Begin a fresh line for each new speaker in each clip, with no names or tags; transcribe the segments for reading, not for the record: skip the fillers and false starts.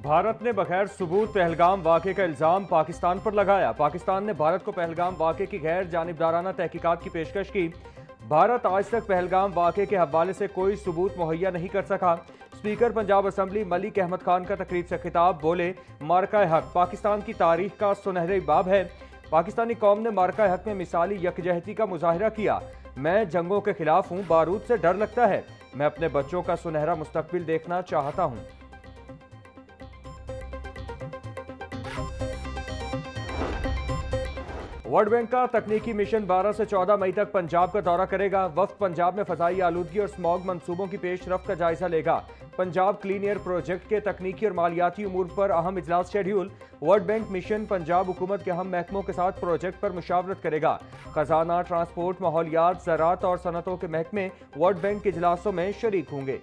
भारत ने बगैर सबूत पहलगाम वाक़े का इल्ज़ाम पाकिस्तान पर लगाया। पाकिस्तान ने भारत को पहलगाम वाक़े की गैर जानिबदाराना तहकीकात की पेशकश की। भारत आज तक पहलगाम वाक़े के हवाले से कोई सबूत मुहैया नहीं कर सका। स्पीकर पंजाब असम्बली मलिक अहमद खान का तकरीर से खिताब, बोले मार्का हक पाकिस्तान की तारीख का सुनहरे बाब है। पाकिस्तानी कौम ने मार्का हक में मिसाली यकजहती का मुजाहरा किया। मैं जंगों के खिलाफ हूँ, बारूद से डर लगता है। मैं अपने बच्चों का सुनहरा मुस्तकबिल देखना चाहता हूँ। वर्ल्ड बैंक का तकनीकी मिशन 12 से 14 मई तक पंजाब का दौरा करेगा। वफ्द पंजाब में फजाई आलूदगी और स्मॉग मंसूबों की पेशरफ्त का जायजा लेगा। पंजाब क्लीन एयर प्रोजेक्ट के तकनीकी और मालियाती उमूर पर अहम इजलास schedule. World bank mission Punjab हुकूमत के अहम महकमों के साथ प्रोजेक्ट पर मुशावरत करेगा। खजाना, ट्रांसपोर्ट, माहौलियात, ज़राअत और सनतों के महकमे वर्ल्ड बैंक के इजलासों में शरीक होंगे।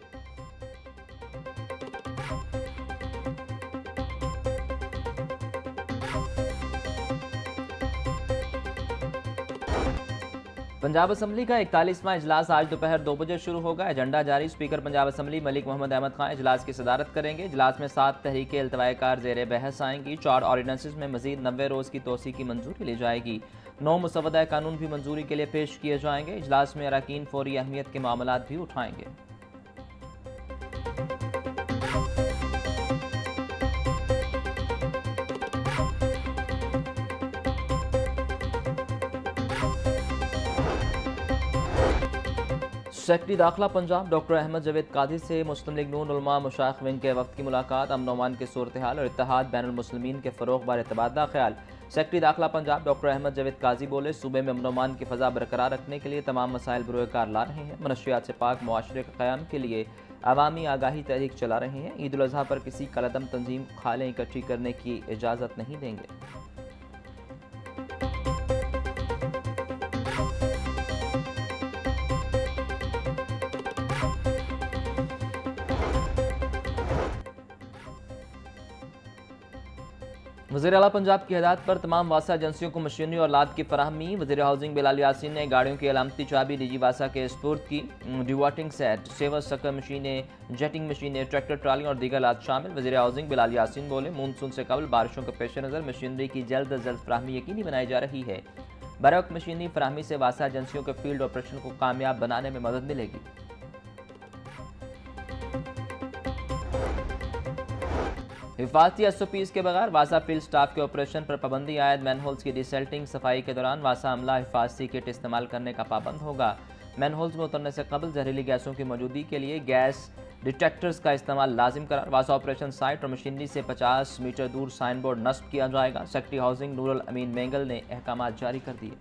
पंजाब असम्बली का 41वां इजलास आज दोपहर 2 बजे शुरू होगा। एजेंडा जारी। स्पीकर पंजाब असम्बली मलिक मोहम्मद अहमद खान इजलास की सदारत करेंगे। इजलास में 7 तहरीकें इल्तवाकार ज़ेर बहस आएंगी। 4 ऑर्डिनेंसेस में मजीद 90 रोज़ की तोसी की मंजूरी ली जाएगी। 9 मुसवदा कानून भी मंजूरी के लिए पेश किए जाएंगे। इजलास में अरकान फौरी अहमियत के मामलात भी उठाएंगे। सेक्रेटरी दाखिला पंजाब डॉक्टर अहमद जावेद काजी से मुस्लिम लीग नून उलमा मशाइख विंग के वक्त की मुलाकात। अमन अमान के सूरत हाल और इत्तेहाद बैनुल मुस्लिमीन के फ़रोग़ बारे तबादला ख्याल। सेक्रेटरी दाखिला पंजाब डॉक्टर अहमद जावेद काजी बोले, सूबे में अमन अमान की फ़ज़ा बरकरार रखने के लिए तमाम मसाइल बरोकार ला रहे हैं। मनशियात से पाक मुआशरे के क़याम के लिए अवामी आगाही तहरीक चला रहे हैं। ईद उल अज़हा पर किसी कलदम तंजीम खालें इकट्ठी करने की इजाज़त नहीं देंगे। वज़ीर आला पंजाब की हिदायत पर तमाम वासा एजेंसियों को मशीनरी और लाद की फराहमी। वज़ीर हाउसिंग बिलाल यासीन ने गाड़ियों की अलामती चाबी डीजी वासा के स्पुर्द की। डिवाटिंग सेट, सेवर सकर मशीनें, जेटिंग मशीनें, ट्रैक्टर ट्राली और दीगर लाद शामिल। वज़ीर हाउसिंग बिलाल यासीन बोले, मानसून से कबल बारिशों के पेश नज़र मशीनरी की जल्द अज जल्द फराहमी यकीनी बनाई जा रही है। बरवक्त मशीनरी फराहमी से वासा एजेंसियों के फील्ड ऑपरेशन को कामयाब बनाने में मदद मिलेगी। हिफाजती SOPs के बगैर वासा फील्ड स्टाफ के ऑपरेशन पर पाबंदी आयद। मैनहोल्स की डिसेल्टिंग सफाई के दौरान वासा अमला हिफाजती किट इस्तेमाल करने का पाबंद होगा। मैनहोल्स में उतरने से कबल जहरीली गैसों की मौजूदगी के लिए गैस डिटेक्टर्स का इस्तेमाल लाजिम करार। वासा ऑपरेशन साइट और मशीनरी से 50 मीटर दूर साइन बोर्ड नस्ब किया जाएगा। सेक्रेटरी हाउसिंग नूरुल अमीन मेंगल ने अहकाम जारी कर दिए।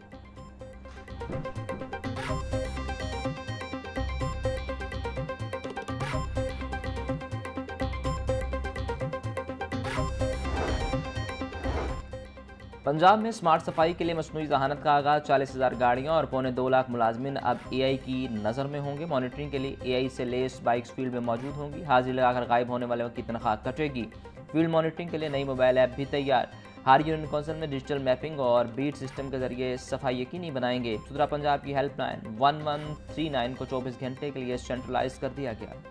पंजाब में स्मार्ट सफाई के लिए मसनूई जहानत का आगाज़। 40,000 गाड़ियाँ और 2.25 लाख मुलाजमिन अब AI की नज़र में होंगे। मॉनिटरिंग के लिए AI से लेस बाइक्स फील्ड में मौजूद होंगी। हाजिर लगाकर गायब होने वालों की तनख्वाह कटेगी। फील्ड मॉनिटरिंग के लिए नई मोबाइल ऐप भी तैयार। हर यूनियन कौंसिल में डिजिटल मैपिंग और बीट सिस्टम के जरिए सफाई यकीनी बनाएंगे। सुधरा पंजाब की हेल्पलाइन 1139 को 24 घंटे के लिए सेंट्रलाइज कर दिया गया।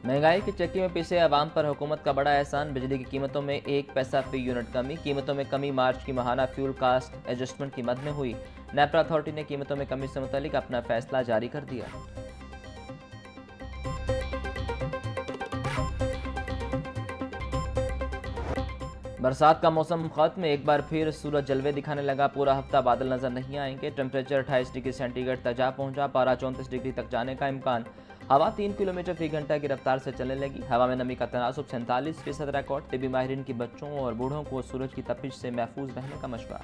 महंगाई की चक्की में पिसे अवाम पर हुकूमत का बड़ा एहसान। बिजली की कीमतों में 1 पैसा फी यूनिट कमी। कीमतों में कमी मार्च की माहाना फ्यूल कास्ट एडजस्टमेंट की मद में हुई। नेपरा अथॉरिटी ने कीमतों में कमी से मुतालिक अपना फैसला जारी कर दिया। बरसात का मौसम खत्म। एक बार फिर सूरज जलवे दिखाने लगा। पूरा हफ्ता बादल नजर नहीं आएंगे। टेम्परेचर 28 डिग्री सेंटीग्रेड तक जा पहुंचा। पारा 34 डिग्री तक जाने का इम्कान। हवा 3 किलोमीटर फी घंटा की रफ्तार से चलने लगी। हवा में नमी का तनासुब 47% रिकॉर्ड। तिबी माहिरीन की बच्चों और बूढ़ों को सूरज की तपिश से महफूज रहने का मशवरा।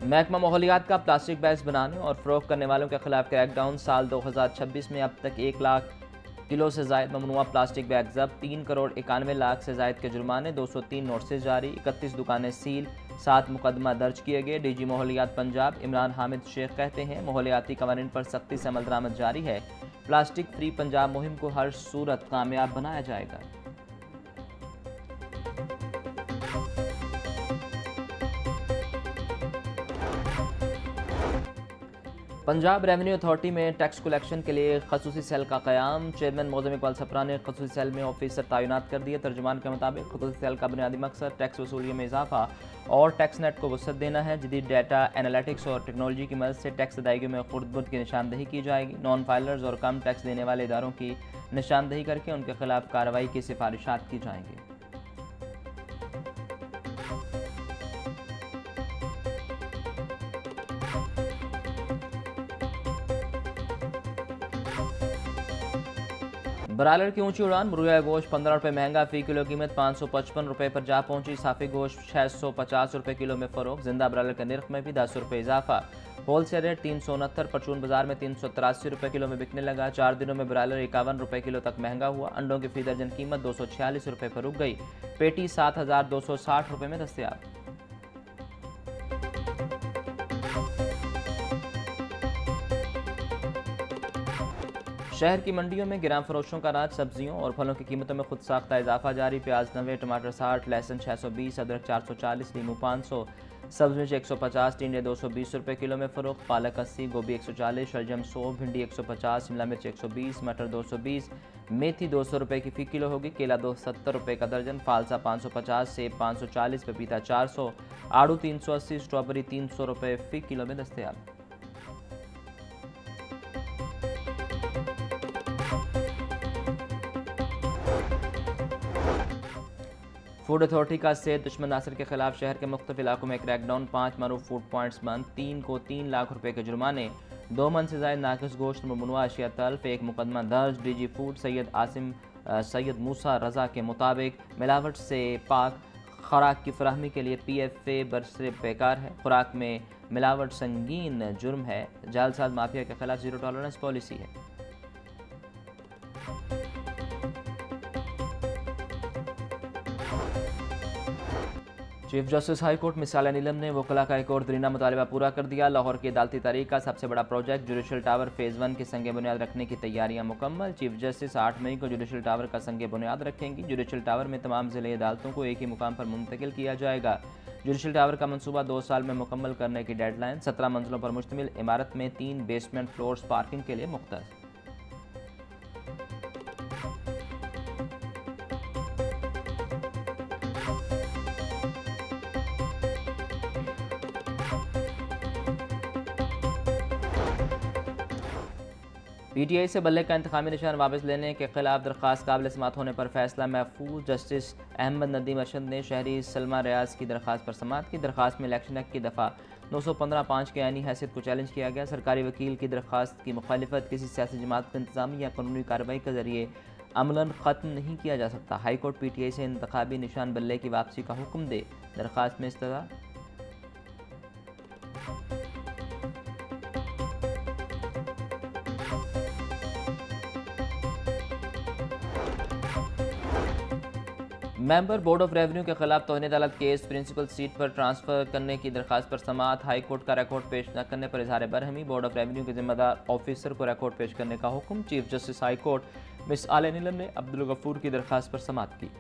महकमा माहौलियात का प्लास्टिक बैग्स बनाने और फ़रोख्त करने वालों के खिलाफ क्रैकडाउन। साल 2026 में अब तक 1 लाख किलो से ज़ायद ममनुआ प्लास्टिक बैग जब्त। 3 करोड़ 91 लाख से ज़ायद के जुर्माने। 203 नोटिस जारी। 31 दुकानें सील। 7 मुकदमा दर्ज किए गए। डीजी माहौलियात पंजाब इमरान हामिद शेख कहते हैं, माहौलियाती कवानीन पर सख्ती से अमल दरामद जारी है। प्लास्टिक फ्री पंजाब मुहिम को हर सूरत कामयाब बनाया जाएगा। पंजाब रेवेन्यू अथॉरिटी में टैक्स कलेक्शन के लिए खसूसी सेल का क़याम। चेयरमैन मौज़म इकबाल सप्रा ने खसूसी सेल में ऑफिसर तैनात कर दिए। तर्जुमान के मुताबिक खसूसी सेल का बुनियादी मकसद टैक्स वसूली में इजाफा और टैक्स नेट को वसअत देना है। जदीद डाटा एनालिटिक्स और टेक्नोलॉजी की मदद से टैक्स अदायगी में खुर्द-बुर्द की निशानदही की जाएगी। नॉन फाइलर्स और कम टैक्स देने वाले इदारों की निशानदही करके उनके खिलाफ कार्रवाई की सिफारिशात की जाएंगी। ब्रायलर की ऊंची उड़ान। मुर्गा गोश्त 15 रुपये महंगा, फ़ी किलो कीमत 555 रुपये पर जा पहुंची। साफी गोश्त 650 रुपये किलो में फ़रोख्त। जिंदा ब्रायलर के नर्ख में भी 10 रुपये इजाफा। होल सेल रेट 369, परचून बाजार में 383 रुपये किलो में बिकने लगा। 4 दिनों में ब्रायलर 51 रुपये किलो तक महंगा हुआ। अंडों की फ़ी दर्जन कीमत 246 रुपये पर रुक गई। पेटी 7260 रुपये में दस्तयाब। शहर की मंडियों में गिराम फरोशों का राज। सब्जियों और फलों की कीमतों में खुद साख्ता इजाफा जारी। प्याज 90, टमाटर 60, लहसुन 620, अदरक 440, नींबू 500, सब्ज मिर्च 150, टिंडे 220 रुपये किलो में फ़रोख्त। पालक 80, गोभी 140, शलजम 100, भिंडी 150, शिमला मिर्च 120, मटर 220, मेथी 200 रुपये की फ़ी किलो होगी। केला 270 रुपये का दर्जन, फालसा 550, सेब 540, पपीता 400, आड़ू 380, स्ट्रॉबेरी 300 रुपये फ़ी किलो में दस्तयाब। फूड अथॉरिटी का सेहत दुश्मन नासिर के खिलाफ शहर के मुख्तलिफ इलाकों में क्रैकडाउन। 5 मरूफ फूड पॉइंट्स बंद। 3 को 3 लाख रुपए के जुर्माने। 2 मन से ज़ायद नाकिस गोश्त ममनुआ अशिया तल्फ। 1 मुकदमा दर्ज। डीजी फूड सैयद मूसा रजा के मुताबिक मिलावट से पाक खुराक की फराहमी के लिए PFA बरसरे बेकार है। खुराक में मिलावट संगीन जुर्म है। जालसाज माफिया के खिलाफ ज़ीरो टॉलरेंस पॉलिसी है। चीफ जस्टिस हाई कोर्ट मिसाल नीलम ने वकला का एक और दरीना मुतालबा पूरा कर दिया। लाहौर की अदालती तारीख का सबसे बड़ा प्रोजेक्ट जुडिशल टावर फ़ेज़ 1 के संग बुनियाद रखने की तैयारियां मुकम्मल। चीफ जस्टिस 8 मई को जुडिशल टावर का संग बुनियाद रखेंगी। जुडिशल टावर में तमाम ज़िले अदालतों को एक ही मुकाम पर मुंतकिल किया जाएगा। जुडिशल टावर का मनसूबा 2 साल में मुकम्मल करने की डेडलाइन। 17 मंजिलों पर मुश्तमिल इमारत में 3 बेसमेंट फ्लोर्स पार्किंग के लिए मुख्तस। PTI से बल्ले का इंतखामी निशान वापस लेने के खिलाफ दरख्वास्त काबिल समाअत होने पर फैसला महफूज। जस्टिस अहमद नदीम अरशद ने शहरी सलमा रियाज की दरख्वास्त पर समाअत की। दरख्वास्त में इलेक्शन एक्ट की दफ़ा 915(5) के आईनी हैसियत को चैलेंज किया गया। सरकारी वकील की दरख्वास्त की मुखालिफत किसी सियासी जमात को इंतजामी या कानूनी कार्रवाई के जरिए अमलन ख़त्म नहीं किया जा सकता। हाई कोर्ट PTI से इंतखाबी निशान बल्ले की वापसी का हुक्म दे। दरख्वास्त में इस्तदा मेंबर बोर्ड ऑफ रेवेन्यू के खिलाफ तौहीन अदालत केस प्रिंसिपल सीट पर ट्रांसफर करने की दरखास्त पर समाअत। हाई कोर्ट का रिकॉर्ड पेश न करने पर इजहार बरहमी। बोर्ड ऑफ रेवेन्यू के जिम्मेदार ऑफिसर को रिकॉर्ड पेश करने का हुक्म। Chief justice high court miss आले नीलम ने अब्दुल गफूर की दरखास्त पर समाअत की।